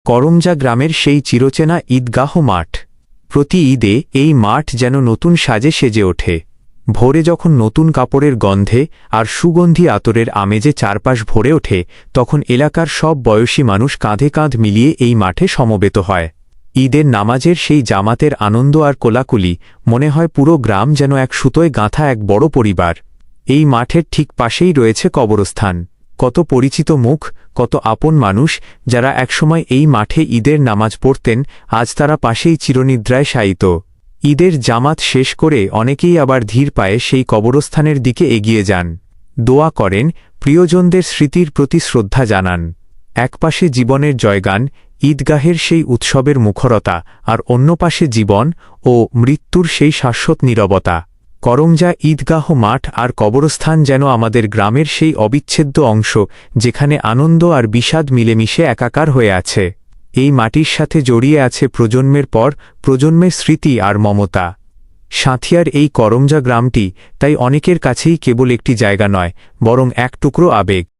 করমজা গ্রামের সেই চিরচেনা ঈদগাহ মাঠ। প্রতি ঈদে এই মাঠ যেন নতুন সাজে সেজে ওঠে। ভোরে যখন নতুন কাপড়ের গন্ধে আর সুগন্ধি আতরের আমেজে চারপাশ ভরে ওঠে, তখন এলাকার সব বয়সী মানুষ কাঁধে কাঁধ মিলিয়ে এই মাঠে সমবেত হয়। ঈদের নামাজের সেই জামাতের আনন্দ আর কোলাকুলি, মনে হয় পুরো গ্রাম যেন এক সুতোয় গাঁথা এক বড় পরিবার। এই মাঠের ঠিক পাশেই রয়েছে কবরস্থান। কত পরিচিত মুখ, কত আপন মানুষ, যারা একসময় এই মাঠে ঈদের নামাজ পড়তেন, আজ তারা পাশেই চিরনিদ্রায় শায়িত। ঈদের জামাত শেষ করে অনেকেই আবার ধীর পায়ে সেই কবরস্থানের দিকে এগিয়ে যান, দোয়া করেন, প্রিয়জনদের স্মৃতির প্রতি শ্রদ্ধা জানান। একপাশে জীবনের জয়গান, ঈদগাহের সেই উৎসবের মুখরতা, আর অন্য পাশে জীবন ও মৃত্যুর সেই শাশ্বত নীরবতা। করমজা ঈদগাহ মাঠ আর কবরস্থান যেন আমাদের গ্রামের সেই অবিচ্ছেদ্য অংশ, যেখানে আনন্দ আর বিষাদ মিলেমিশে একাকার হয়ে আছে। এই মাটির সাথে জড়িয়ে আছে প্রজন্মের পর প্রজন্মের স্মৃতি আর মমতা। সাঁথিয়ার এই করমজা গ্রামটি তাই অনেকের কাছেই কেবল একটি জায়গা নয়, বরং এক টুকরো আবেগ।